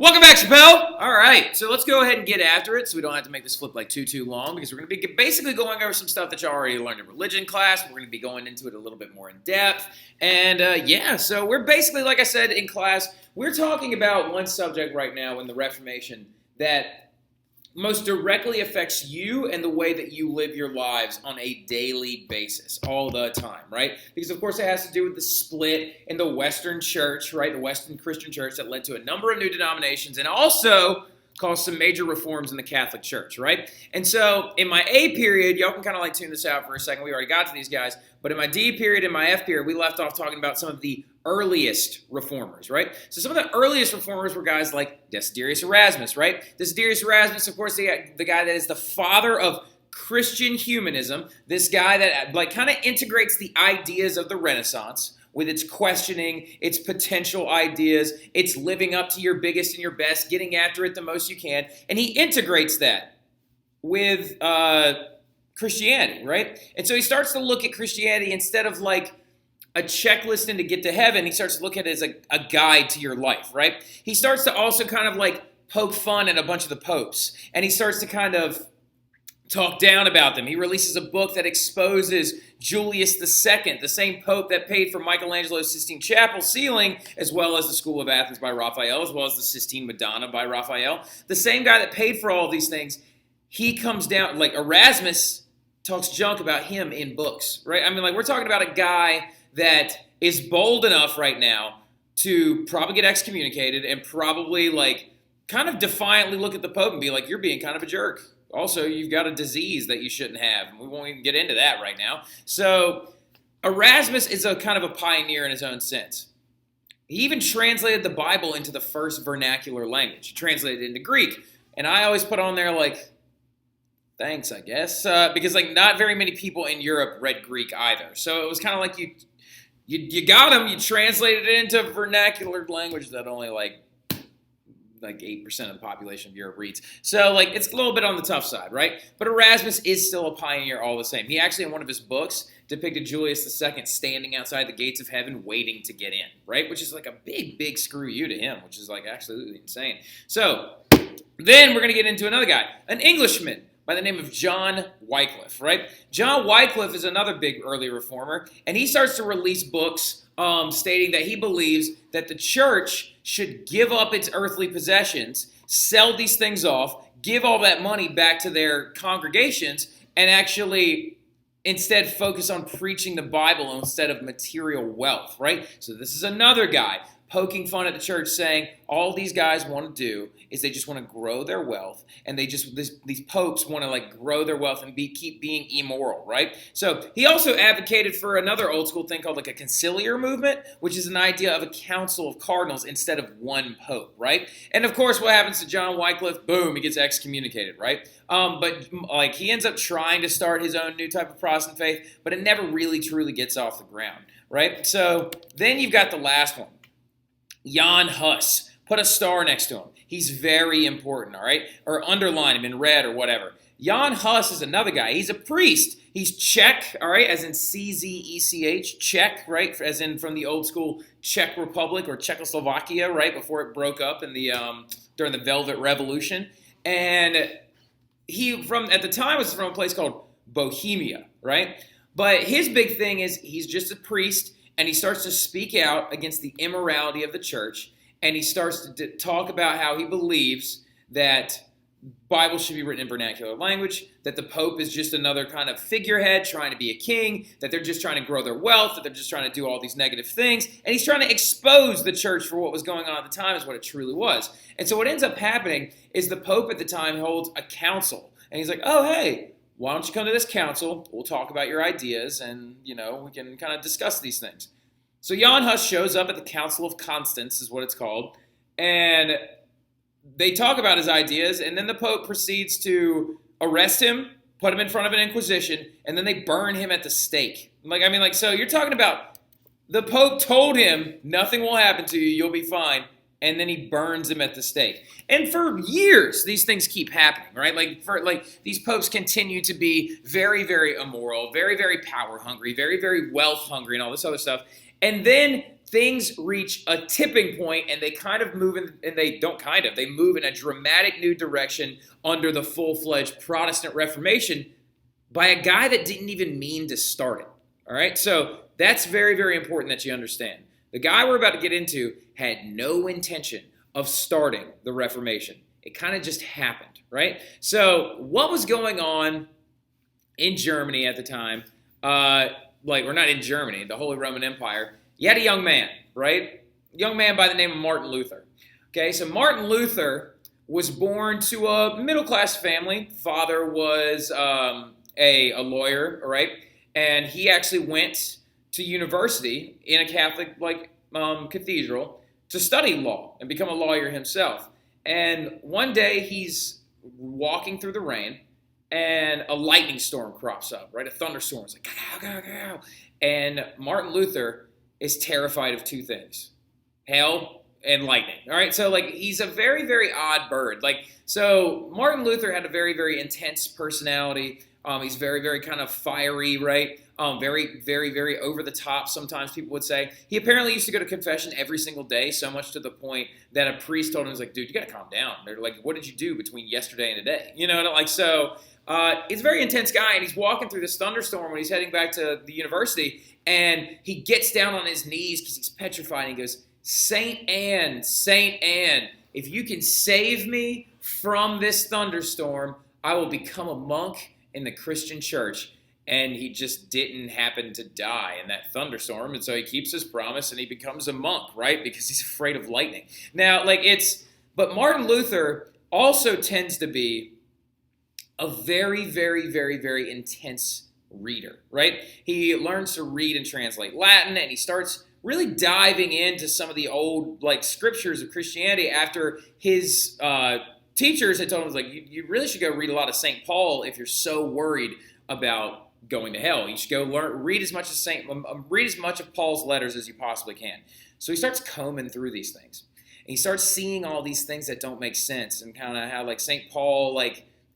Welcome back, Chappelle. All right, so let's go ahead and get after it so we don't have to make this flip like too long because we're going to be basically going over some stuff that you already learned in religion class. We're going to be going into it a little bit more in depth. And yeah, so we're basically, like I said in class, we're talking about one subject right now in the Reformation that most directly affects you and the way that you live your lives on a daily basis, all the time, right? Because, of course, it has to do with the split in the Western church, right? The Western Christian church that led to a number of new denominations and also caused some major reforms in the Catholic Church, right? And so in my A period, y'all can kind of like tune this out for a second. We already got to these guys. But in my D period and my F period, we left off talking about some of the earliest reformers, right? So some of the earliest reformers were guys like Desiderius Erasmus, right? Desiderius Erasmus, of course, the guy that is the father of Christian humanism, this guy that like kind of integrates the ideas of the Renaissance with its questioning, its potential ideas, its living up to your biggest and your best, getting after it the most you can, and he integrates that with Christianity, right? And so he starts to look at Christianity instead of like a checklist and to get to heaven, he starts to look at it as a guide to your life, right? He starts to also kind of like poke fun at a bunch of the popes, and he starts to kind of talk down about them. He releases a book that exposes Julius II, the same pope that paid for Michelangelo's Sistine Chapel ceiling, as well as the School of Athens by Raphael, as well as the Sistine Madonna by Raphael. The same guy that paid for all of these things, he comes down, like Erasmus talks junk about him in books, right? I mean, like we're talking about a guy that is bold enough right now to probably get excommunicated and probably like kind of defiantly look at the Pope and be like, you're being kind of a jerk. Also, you've got a disease that you shouldn't have. We won't even get into that right now. So Erasmus is a kind of a pioneer in his own sense. He even translated the Bible into the first vernacular language. He translated it into Greek. And I always put on there like, thanks, I guess, because like not very many people in Europe read Greek either. So it was kind of like you got him, you translated it into vernacular language that only like 8% of the population of Europe reads. So like it's a little bit on the tough side, right? But Erasmus is still a pioneer all the same. He actually in one of his books depicted Julius II standing outside the gates of heaven waiting to get in, right? Which is like a big screw you to him, which is like absolutely insane. So then we're going to get into another guy, an Englishman by the name of John Wycliffe, right? John Wycliffe is another big early reformer, and he starts to release books stating that he believes that the church should give up its earthly possessions, sell these things off, give all that money back to their congregations, and actually instead focus on preaching the Bible instead of material wealth, right? So this is another guy poking fun at the church, saying all these guys want to do is they just want to grow their wealth, and these popes want to like grow their wealth and keep being immoral, right? So he also advocated for another old school thing called like a Conciliar Movement, which is an idea of a council of cardinals instead of one pope, right? And of course, what happens to John Wycliffe? Boom, he gets excommunicated, right? But like he ends up trying to start his own new type of Protestant faith, but it never really truly gets off the ground, right? So then you've got the last one. Jan Hus. Put a star next to him. He's very important, all right? Or underline him in red or whatever. Jan Hus is another guy. He's a priest. He's Czech, all right, as in C-Z-E-C-H, Czech, right, as in from the old school Czech Republic or Czechoslovakia, right, before it broke up in the during the Velvet Revolution. And he, at the time, was from a place called Bohemia, right? But his big thing is he's just a priest, and he starts to speak out against the immorality of the church, and he starts to talk about how he believes that Bible should be written in vernacular language, that the Pope is just another kind of figurehead trying to be a king, that they're just trying to grow their wealth, that they're just trying to do all these negative things, and he's trying to expose the church for what was going on at the time as what it truly was. And so what ends up happening is the Pope at the time holds a council, and he's like, oh, hey, why don't you come to this council? We'll talk about your ideas, and, you know, we can kind of discuss these things. So Jan Hus shows up at the Council of Constance, is what it's called, and they talk about his ideas, and then the Pope proceeds to arrest him, put him in front of an inquisition, and then they burn him at the stake. So you're talking about the Pope told him, nothing will happen to you, you'll be fine, and then he burns him at the stake. And for years, these things keep happening, right? These popes continue to be very, very immoral, very, very power hungry, very, very wealth hungry, and all this other stuff. And then things reach a tipping point and they kind of move in, and they move in a dramatic new direction under the full-fledged Protestant Reformation by a guy that didn't even mean to start it. All right, so that's very, very important that you understand. The guy we're about to get into had no intention of starting the Reformation. It kind of just happened, right? So what was going on in Germany at the time, or not in Germany, the Holy Roman Empire? You had a young man, right? Young man by the name of Martin Luther. Okay, so Martin Luther was born to a middle-class family. Father was a lawyer, all right? And he actually went to university in a Catholic cathedral to study law and become a lawyer himself. And one day he's walking through the rain, and a lightning storm crops up, right? A thunderstorm. It's like, gow, gow, gow. And Martin Luther is terrified of two things: hail and lightning. All right, so he's a very, very odd bird. So Martin Luther had a very, very intense personality. He's very, very kind of fiery, right? Very, very, very over the top, sometimes people would say. He apparently used to go to confession every single day, so much to the point that a priest told him, dude, you got to calm down. They're like, what did you do between yesterday and today? He's a very intense guy, and he's walking through this thunderstorm when he's heading back to the university, and he gets down on his knees because he's petrified, and he goes, Saint Anne, if you can save me from this thunderstorm, I will become a monk in the Christian church. And he just didn't happen to die in that thunderstorm, and so he keeps his promise and he becomes a monk, right? Because he's afraid of lightning. Now, but Martin Luther also tends to be a very, very, very, very intense reader, right? He learns to read and translate Latin, and he starts really diving into some of the old scriptures of Christianity after his teachers had told him, you really should go read a lot of St. Paul if you're so worried about going to hell. You should go read as much of Paul's letters as you possibly can. So he starts combing through these things. And he starts seeing all these things that don't make sense, and kind of how St. Paul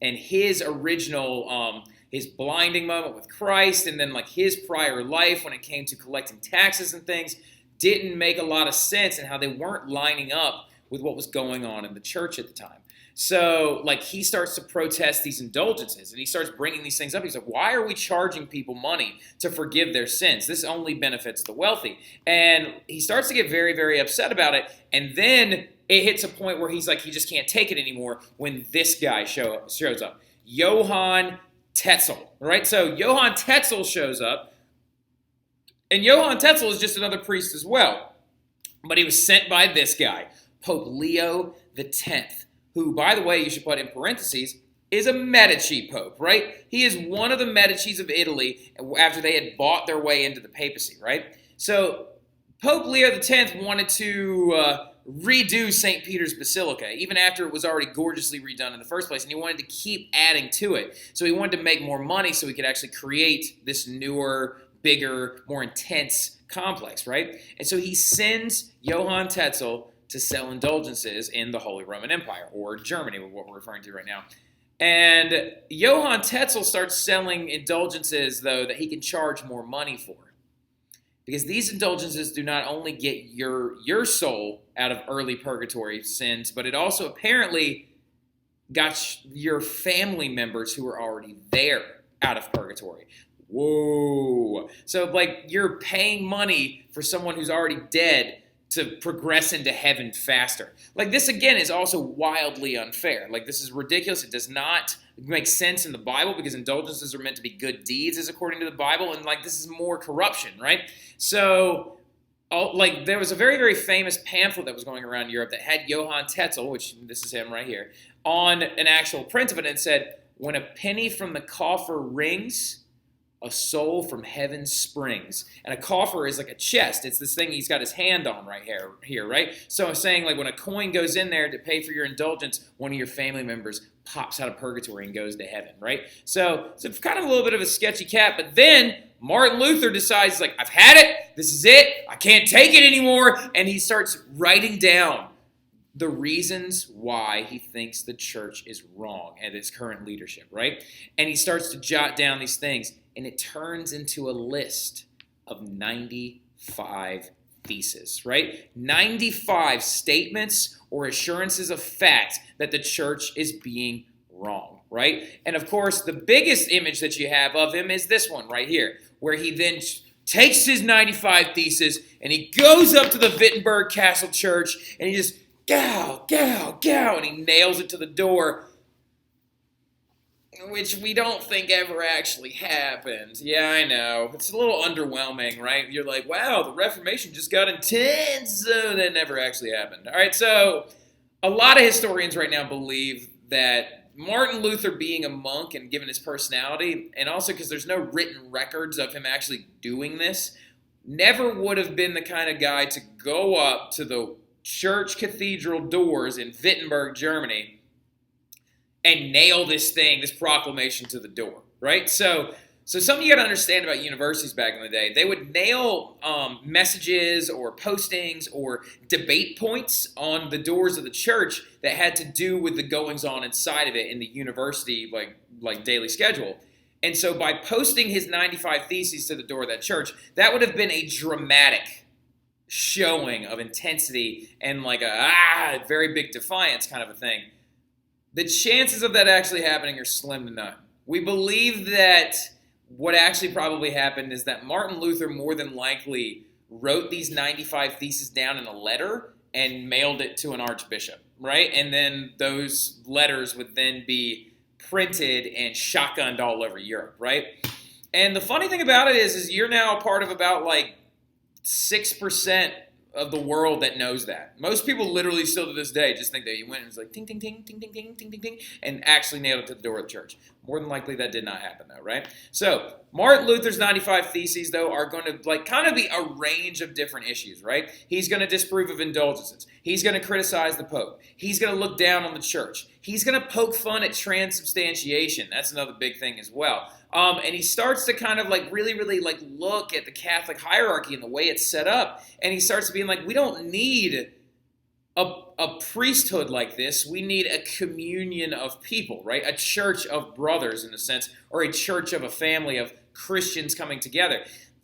and his original his blinding moment with Christ, and then his prior life when it came to collecting taxes and things didn't make a lot of sense, and how they weren't lining up with what was going on in the church at the time. So, he starts to protest these indulgences, and he starts bringing these things up. He's like, why are we charging people money to forgive their sins? This only benefits the wealthy. And he starts to get very, very upset about it, and then it hits a point where he's he just can't take it anymore when this guy shows up. Johann Tetzel, right? So, Johann Tetzel shows up, and Johann Tetzel is just another priest as well. But he was sent by this guy, Pope Leo X. Who, by the way, you should put in parentheses, is a Medici pope, right? He is one of the Medicis of Italy after they had bought their way into the papacy, right? So Pope Leo X wanted to redo St. Peter's Basilica, even after it was already gorgeously redone in the first place, and he wanted to keep adding to it. So he wanted to make more money so he could actually create this newer, bigger, more intense complex, right? And so he sends Johann Tetzel to sell indulgences in the Holy Roman Empire, or Germany, what we're referring to right now. And Johann Tetzel starts selling indulgences, though, that he can charge more money for. Because these indulgences do not only get your soul out of early purgatory sins, but it also apparently got your family members who are already there out of purgatory. Whoa. So, you're paying money for someone who's already dead to progress into heaven faster. This, again, is also wildly unfair. This is ridiculous. It does not make sense in the Bible, because indulgences are meant to be good deeds, as according to the Bible, and, this is more corruption, right? So, there was a very, very famous pamphlet that was going around Europe that had Johann Tetzel, which this is him right here, on an actual print of it, and it said, when a penny from the coffer rings, a soul from heaven springs. And a coffer is like a chest. It's this thing he's got his hand on right here, right? So I'm saying, when a coin goes in there to pay for your indulgence, one of your family members pops out of purgatory and goes to heaven, right? So it's kind of a little bit of a sketchy cat, but then Martin Luther decides, I've had it. This is it. I can't take it anymore. And he starts writing down the reasons why he thinks the church is wrong and its current leadership, right? And he starts to jot down these things. And it turns into a list of 95 thesis, right? 95 statements or assurances of fact that the church is being wrong, right? And of course, the biggest image that you have of him is this one right here, where he then takes his 95 thesis and he goes up to the Wittenberg Castle Church and he just gow, and he nails it to the door, which we don't think ever actually happened. Yeah, I know. It's a little underwhelming, right? You're like, wow, the Reformation just got intense. That never actually happened. All right, so a lot of historians right now believe that Martin Luther, being a monk and given his personality, and also because there's no written records of him actually doing this, never would have been the kind of guy to go up to the church cathedral doors in Wittenberg, Germany, and nail this proclamation to the door, right? So something you got to understand about universities back in the day, they would nail messages or postings or debate points on the doors of the church that had to do with the goings-on inside of it in the university, like daily schedule. And so by posting his 95 Theses to the door of that church, that would have been a dramatic showing of intensity and like a very big defiance kind of a thing. The chances of that actually happening are slim to none. We believe that what actually probably happened is that Martin Luther more than likely wrote these 95 Theses down in a letter and mailed it to an archbishop, right? And then those letters would then be printed and shotgunned all over Europe, right? And the funny thing about it is you're now a part of about like 6% of the world that knows that. Most people literally still to this day just think that he went and was like ting, ting, ting, ting, ting, ting, ting, ting, ting, and actually nailed it to the door of the church. More than likely that did not happen though, right? So Martin Luther's 95 Theses though are going to like kind of be a range of different issues, right? He's going to disapprove of indulgences. He's going to criticize the Pope. He's going to look down on the church. He's going to poke fun at transubstantiation. That's another big thing as well. And he starts to kind of like really like look at the Catholic hierarchy and the way it's set up. And he starts being like, we don't need a priesthood like this. We need a communion of people, right? A church of brothers in a sense, or a church of a family of Christians coming together.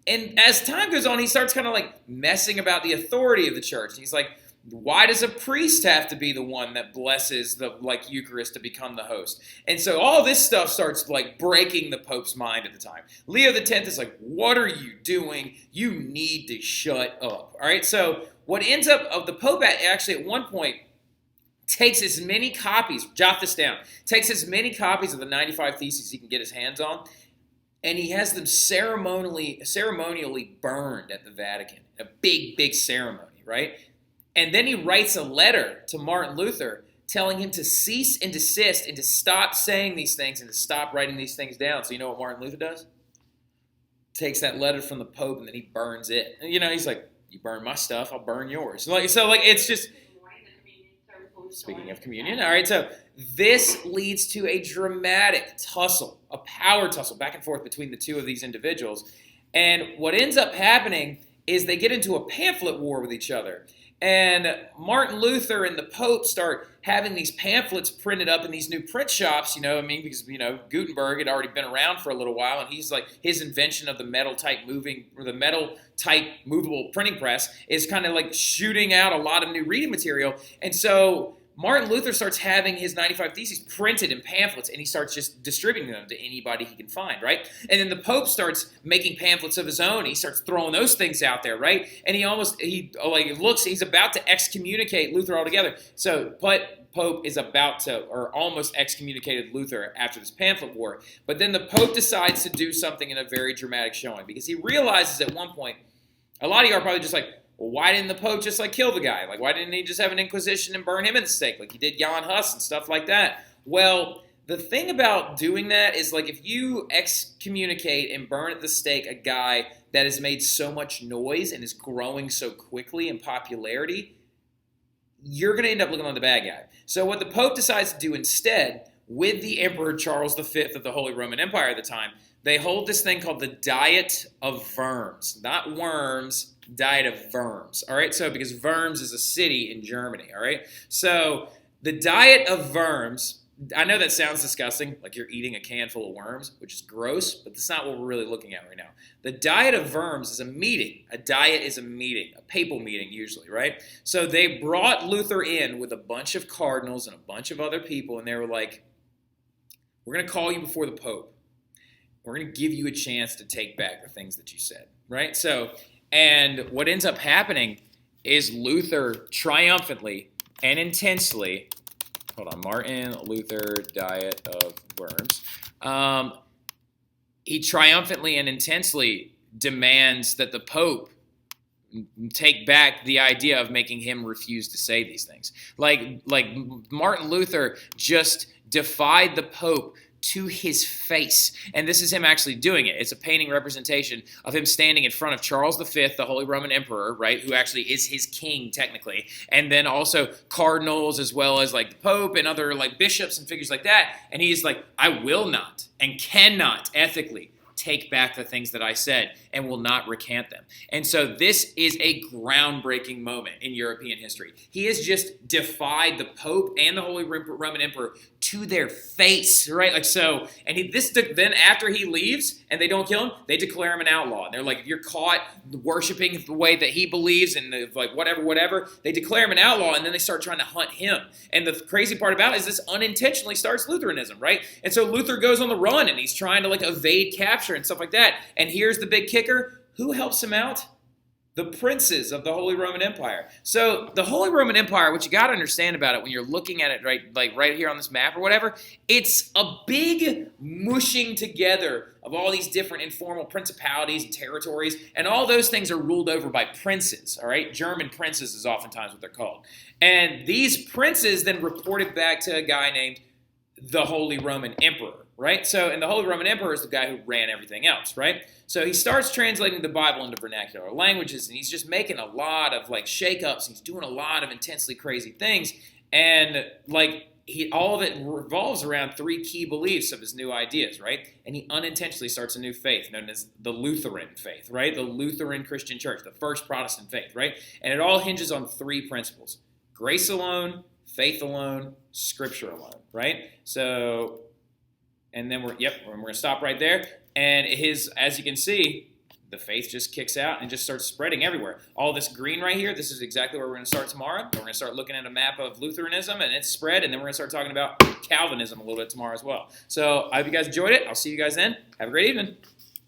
And as time goes on, he starts kind of like messing about the authority of the church. And he's like, why does a priest have to be the one that blesses the like Eucharist to become the host? And so all this stuff starts like breaking the Pope's mind at the time. Leo X is like, what are you doing? You need to shut up. All right. So what ends up of the Pope actually at one point takes as many copies, jot this down, takes as many copies of the 95 Theses he can get his hands on, and he has them ceremonially burned at the Vatican. A big ceremony, right? And then he writes a letter to Martin Luther telling him to cease and desist and to stop saying these things and to stop writing these things down. So you know what Martin Luther does? Takes that letter from the Pope and then he burns it. And, you know, he's like, you burn my stuff, I'll burn yours. So it's just, speaking of communion, all right, so this leads to a dramatic tussle, a power tussle back and forth between the two of these individuals. And what ends up happening is they get into a pamphlet war with each other. And Martin Luther and the Pope start having these pamphlets printed up in these new print shops, you know what I mean? Because, you know, Gutenberg had already been around for a little while, and he's like, his invention of the metal type movable printing press is kind of like shooting out a lot of new reading material. And so Martin Luther starts having his 95 Theses printed in pamphlets, and he starts just distributing them to anybody he can find, right? And then the Pope starts making pamphlets of his own. He starts throwing those things out there, right? And he's about to excommunicate Luther altogether. So, Pope is about to, or almost excommunicated Luther after this pamphlet war. But then the Pope decides to do something in a very dramatic showing, because he realizes at one point, a lot of you are probably just like, well, why didn't the Pope just like kill the guy? Like, why didn't he just have an inquisition and burn him at the stake like he did Johann Hus and stuff like that? Well, the thing about doing that is like if you excommunicate and burn at the stake a guy that has made so much noise and is growing so quickly in popularity, you're going to end up looking like the bad guy. So what the Pope decides to do instead, with the Emperor Charles V of the Holy Roman Empire at the time, they hold this thing called the Diet of Worms. Not worms, Diet of Worms. All right, so because Worms is a city in Germany, all right? So the Diet of Worms I know that sounds disgusting, like you're eating a can full of worms, which is gross, but that's not what we're really looking at right now. The Diet of Worms is a meeting. A diet is a meeting, a papal meeting usually, right? So they brought Luther in with a bunch of cardinals and a bunch of other people, and they were like, we're going to call you before the Pope. We're going to give you a chance to take back the things that you said, right? So, and what ends up happening is Luther triumphantly and intensely, hold on, Martin Luther, Diet of Worms. He triumphantly and intensely demands that the Pope take back the idea of making him refuse to say these things. Like Martin Luther just defied the Pope to his face. And this is him actually doing it. It's a painting representation of him standing in front of Charles V, the Holy Roman Emperor, right, who actually is his king technically, and then also cardinals as well as like the Pope and other like bishops and figures like that. And he's like, I will not and cannot ethically take back the things that I said and will not recant them. And so this is a groundbreaking moment in European history. He has just defied the Pope and the Holy Roman Emperor to their face, right? Like so, and then after he leaves and they don't kill him, they declare him an outlaw. And they're like, if you're caught worshiping the way that he believes and like whatever, they declare him an outlaw, and then they start trying to hunt him. And the crazy part about it is this unintentionally starts Lutheranism, right? And so Luther goes on the run and he's trying to like evade capture and stuff like that. And here's the big kicker. Who helps him out? The princes of the Holy Roman Empire. So the Holy Roman Empire, what you got to understand about it when you're looking at it right here on this map or whatever, it's a big mushing together of all these different informal principalities and territories, and all those things are ruled over by princes, all right? German princes is oftentimes what they're called. And these princes then reported back to a guy named the Holy Roman Emperor, right? So, and the Holy Roman Emperor is the guy who ran everything else, right? So he starts translating the Bible into vernacular languages, and he's just making a lot of like shakeups. He's doing a lot of intensely crazy things, and like all of it revolves around three key beliefs of his new ideas, right? And he unintentionally starts a new faith known as the Lutheran faith, right? The Lutheran Christian Church, the first Protestant faith, right? And it all hinges on three principles: grace alone, faith alone, Scripture alone, right? So, and then we're going to stop right there. And as you can see, the faith just kicks out and just starts spreading everywhere. All this green right here, this is exactly where we're going to start tomorrow. We're going to start looking at a map of Lutheranism and its spread, and then we're going to start talking about Calvinism a little bit tomorrow as well. So I hope you guys enjoyed it. I'll see you guys then. Have a great evening.